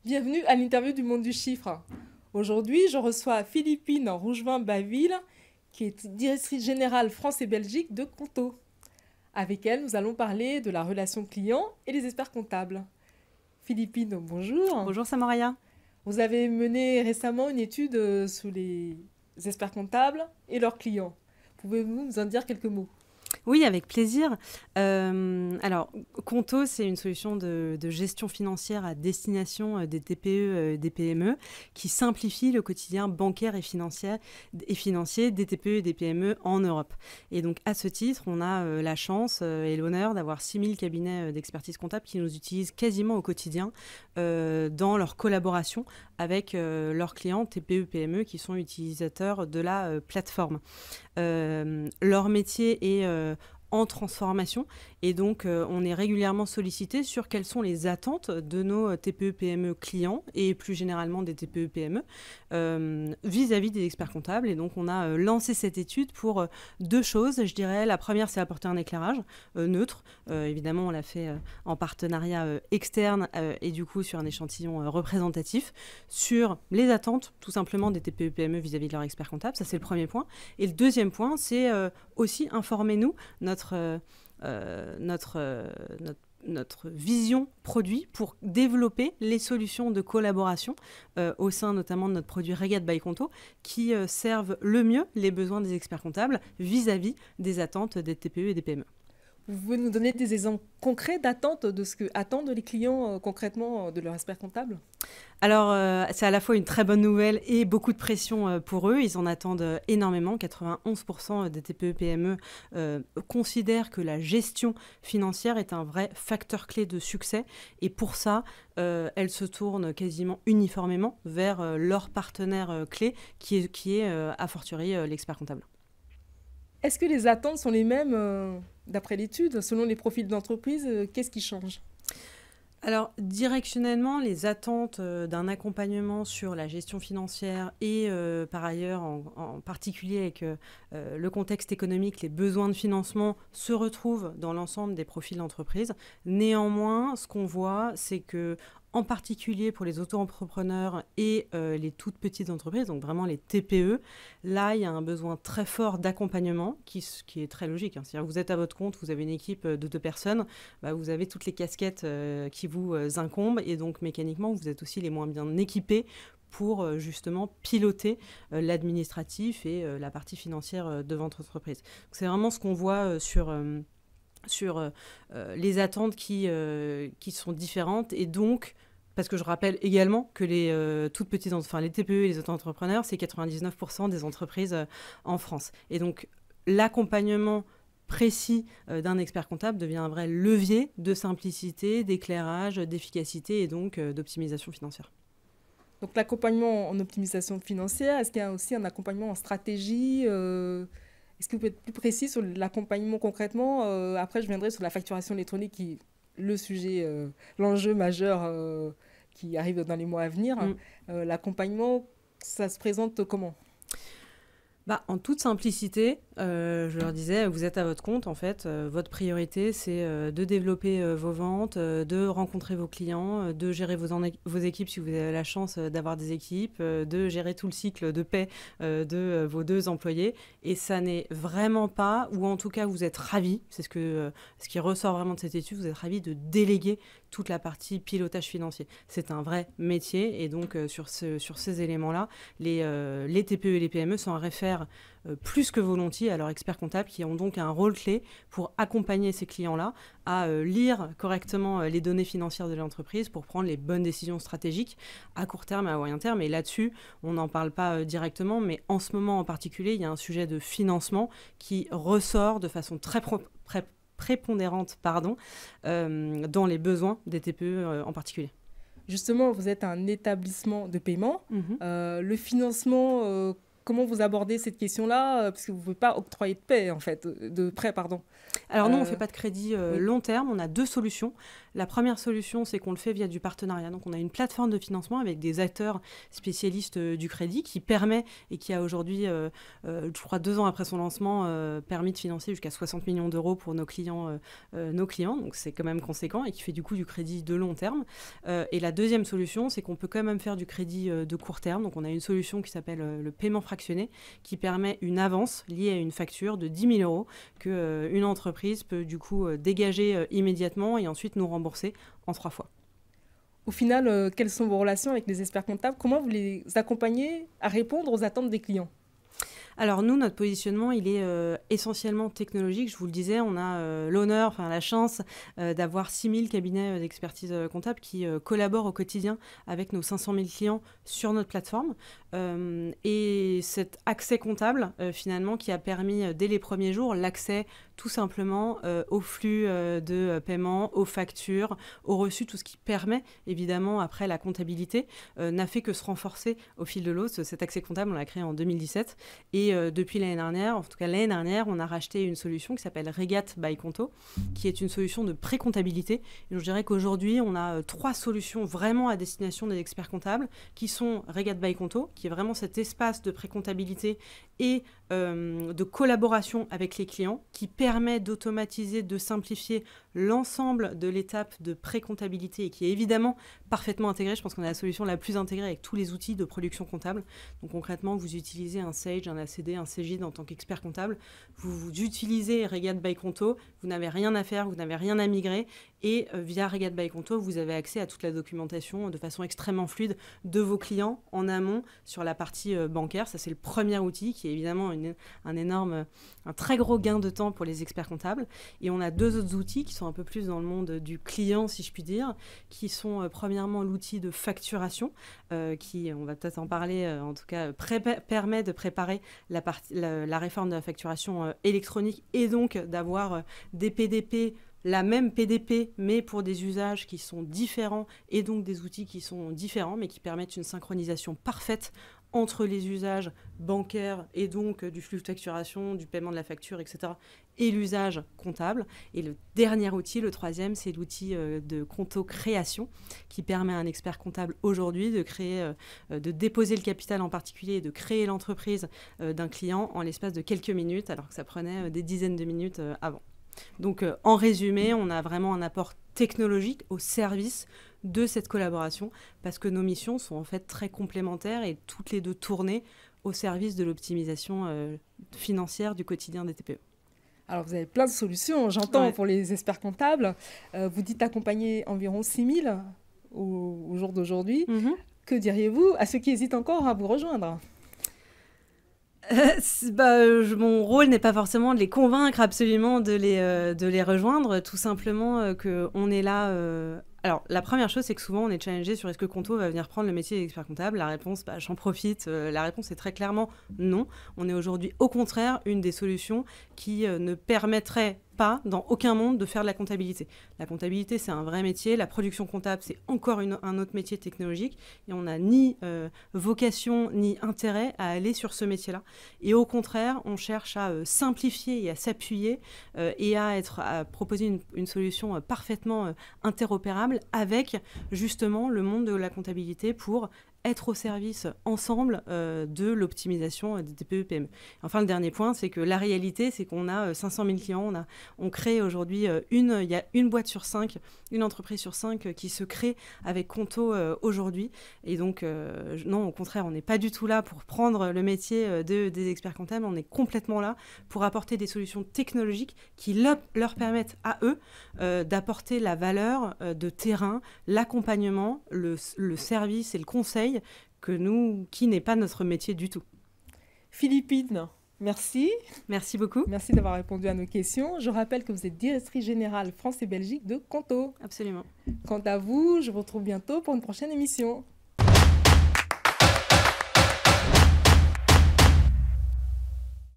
Bienvenue à l'interview du Monde du Chiffre. Aujourd'hui, je reçois Philippine Rougevin-Baville, qui est directrice générale France et Belgique de Conto. Avec elle, nous allons parler de la relation client et les experts comptables. Philippine, bonjour. Bonjour Samoraya. Vous avez mené récemment une étude sur les experts comptables et leurs clients. Pouvez-vous nous en dire quelques mots? Oui, avec plaisir. Alors, Conto, c'est une solution de gestion financière à destination des TPE et des PME qui simplifie le quotidien bancaire et financier des TPE et des PME en Europe. Et donc, à ce titre, on a la chance et l'honneur d'avoir 6000 cabinets d'expertise comptable qui nous utilisent quasiment au quotidien dans leur collaboration avec leurs clients TPE, PME qui sont utilisateurs de la plateforme. Leur métier est en transformation et donc on est régulièrement sollicité sur quelles sont les attentes de nos TPE-PME clients et plus généralement des TPE-PME vis-à-vis des experts comptables. Et donc on a lancé cette étude pour deux choses, je dirais. La première, c'est apporter un éclairage neutre. Évidemment, on l'a fait en partenariat externe et du coup sur un échantillon représentatif sur les attentes tout simplement des TPE-PME vis-à-vis de leurs experts comptables. Ça, c'est le premier point. Et le deuxième point, c'est aussi informer-nous notre vision produit pour développer les solutions de collaboration au sein notamment de notre produit Regat by Conto qui servent le mieux les besoins des experts comptables vis-à-vis des attentes des TPE et des PME. Vous pouvez nous donner des exemples concrets d'attente de ce que attendent les clients concrètement de leur expert comptable? Alors, c'est à la fois une très bonne nouvelle et beaucoup de pression pour eux. Ils en attendent énormément. 91% des TPE-PME considèrent que la gestion financière est un vrai facteur clé de succès. Et pour ça, elles se tournent quasiment uniformément vers leur partenaire clé qui est a fortiori l'expert comptable. Est-ce que les attentes sont les mêmes d'après l'étude? Selon les profils d'entreprise, qu'est-ce qui change? Alors, directionnellement, les attentes d'un accompagnement sur la gestion financière et par ailleurs, en particulier avec le contexte économique, les besoins de financement se retrouvent dans l'ensemble des profils d'entreprise. Néanmoins, ce qu'on voit, c'est que en particulier pour les auto-entrepreneurs et les toutes petites entreprises, donc vraiment les TPE, là, il y a un besoin très fort d'accompagnement qui est très logique. C'est-à-dire que vous êtes à votre compte, vous avez une équipe de 2 personnes, vous avez toutes les casquettes qui vous incombent et donc mécaniquement, vous êtes aussi les moins bien équipés pour justement piloter l'administratif et la partie financière de votre entreprise. Donc, c'est vraiment ce qu'on voit sur les attentes qui sont différentes et donc parce que je rappelle également que les toutes petites, enfin les TPE et les auto-entrepreneurs, c'est 99% des entreprises en France. Et donc l'accompagnement précis d'un expert comptable devient un vrai levier de simplicité, d'éclairage, d'efficacité et donc d'optimisation financière. Donc l'accompagnement en optimisation financière, est-ce qu'il y a aussi un accompagnement en stratégie Est-ce que vous pouvez être plus précis sur l'accompagnement concrètement Après, je viendrai sur la facturation électronique qui est le sujet, l'enjeu majeur qui arrive dans les mois à venir. L'accompagnement, ça se présente comment? En toute simplicité, je leur disais, vous êtes à votre compte, en fait. Votre priorité, c'est de développer vos ventes, de rencontrer vos clients, de gérer vos équipes si vous avez la chance d'avoir des équipes, de gérer tout le cycle de paie de vos 2 employés. Et ça n'est vraiment pas, ou en tout cas, vous êtes ravis, c'est ce qui ressort vraiment de cette étude, vous êtes ravis de déléguer toute la partie pilotage financier. C'est un vrai métier et donc sur ces éléments-là, les TPE et les PME s'en réfèrent plus que volontiers à leurs experts comptables qui ont donc un rôle clé pour accompagner ces clients-là à lire correctement les données financières de l'entreprise pour prendre les bonnes décisions stratégiques à court terme et à moyen terme. Et là-dessus, on n'en parle pas directement, mais en ce moment en particulier, il y a un sujet de financement qui ressort de façon très prépondérante dans les besoins des TPE en particulier. Justement, vous êtes un établissement de paiement. Le financement, comment vous abordez cette question-là, parce que vous ne pouvez pas octroyer de prêt, pardon. Alors nous, on ne fait pas de crédit oui. long terme, on a 2 solutions. La première solution, c'est qu'on le fait via du partenariat. Donc on a une plateforme de financement avec des acteurs spécialistes du crédit qui permet, et qui a aujourd'hui, je crois 2 ans après son lancement, permis de financer jusqu'à 60 millions d'euros pour nos clients. Donc c'est quand même conséquent et qui fait du coup du crédit de long terme. Et la deuxième solution, c'est qu'on peut quand même faire du crédit de court terme. Donc on a une solution qui s'appelle le paiement fractionné, qui permet une avance liée à une facture de 10 000 euros qu'une entreprise peut du coup dégager immédiatement et ensuite nous rembourser en 3 fois. Au final, quelles sont vos relations avec les experts comptables? Comment vous les accompagnez à répondre aux attentes des clients? Alors nous, notre positionnement, il est essentiellement technologique. Je vous le disais, on a l'honneur, la chance d'avoir 6000 cabinets d'expertise comptable qui collaborent au quotidien avec nos 500 000 clients sur notre plateforme. Et cet accès comptable, finalement, qui a permis dès les premiers jours l'accès tout simplement au flux de paiement, aux factures, aux reçus, tout ce qui permet évidemment après la comptabilité, n'a fait que se renforcer au fil de l'eau. Cet accès comptable, on l'a créé en 2017 et depuis l'année dernière, en tout cas l'année dernière, on a racheté une solution qui s'appelle Regat by Conto, qui est une solution de pré-comptabilité. Et je dirais qu'aujourd'hui, on a 3 solutions vraiment à destination des experts comptables qui sont Regat by Conto, qui est vraiment cet espace de pré-comptabilité et de collaboration avec les clients qui permet d'automatiser, de simplifier l'ensemble de l'étape de pré-comptabilité et qui est évidemment parfaitement intégrée. Je pense qu'on a la solution la plus intégrée avec tous les outils de production comptable. Donc concrètement, vous utilisez un Sage, un ACD, un Cegid en tant qu'expert comptable. Vous utilisez Regat by Conto, vous n'avez rien à faire, vous n'avez rien à migrer et via Regat by Conto, vous avez accès à toute la documentation de façon extrêmement fluide de vos clients en amont sur la partie bancaire. Ça, c'est le premier outil qui est évidemment un très gros gain de temps pour les experts comptables. Et on a 2 autres outils qui sont un peu plus dans le monde du client, si je puis dire, qui sont premièrement l'outil de facturation, qui, on va peut-être en parler, en tout cas, permet de préparer la réforme de la facturation électronique et donc d'avoir des PDP, la même PDP, mais pour des usages qui sont différents et donc des outils qui sont différents, mais qui permettent une synchronisation parfaite entre les usages bancaires et donc du flux de facturation, du paiement de la facture, etc., et l'usage comptable. Et le dernier outil, le 3e, c'est l'outil de Conto Création, qui permet à un expert comptable aujourd'hui de créer, de déposer le capital en particulier et de créer l'entreprise d'un client en l'espace de quelques minutes, alors que ça prenait des dizaines de minutes avant. Donc, en résumé, on a vraiment un apport technologique au service de cette collaboration parce que nos missions sont en fait très complémentaires et toutes les 2 tournées au service de l'optimisation financière du quotidien des TPE. Alors, vous avez plein de solutions, j'entends, pour les experts comptables. Vous dites accompagner environ 6000 au jour d'aujourd'hui. Que diriez-vous à ceux qui hésitent encore à vous rejoindre ? Mon rôle n'est pas forcément de les convaincre absolument de les rejoindre, tout simplement qu'on est là... Alors, la première chose, c'est que souvent, on est challengé sur est-ce que Conto va venir prendre le métier d'expert comptable. La réponse, j'en profite. La réponse est très clairement non. On est aujourd'hui, au contraire, une des solutions qui ne permettrait pas, dans aucun monde, de faire de la comptabilité. La comptabilité, c'est un vrai métier. La production comptable, c'est encore un autre métier technologique. Et on n'a ni vocation, ni intérêt à aller sur ce métier-là. Et au contraire, on cherche à simplifier et à s'appuyer et à proposer une solution parfaitement interopérable avec, justement, le monde de la comptabilité pour être au service ensemble de l'optimisation des TPE-PME. Enfin, le dernier point, c'est que la réalité, c'est qu'on a 500 000 clients. On crée aujourd'hui il y a une boîte sur 5, une entreprise sur 5 qui se crée avec Conto aujourd'hui. Et donc, non, au contraire, on n'est pas du tout là pour prendre le métier des experts comptables. On est complètement là pour apporter des solutions technologiques qui leur permettent à eux d'apporter la valeur de terrain, l'accompagnement, le service et le conseil qui n'est pas notre métier du tout. Philippine, merci. Merci beaucoup. Merci d'avoir répondu à nos questions. Je rappelle que vous êtes directrice générale France et Belgique de Conto. Absolument. Quant à vous, je vous retrouve bientôt pour une prochaine émission.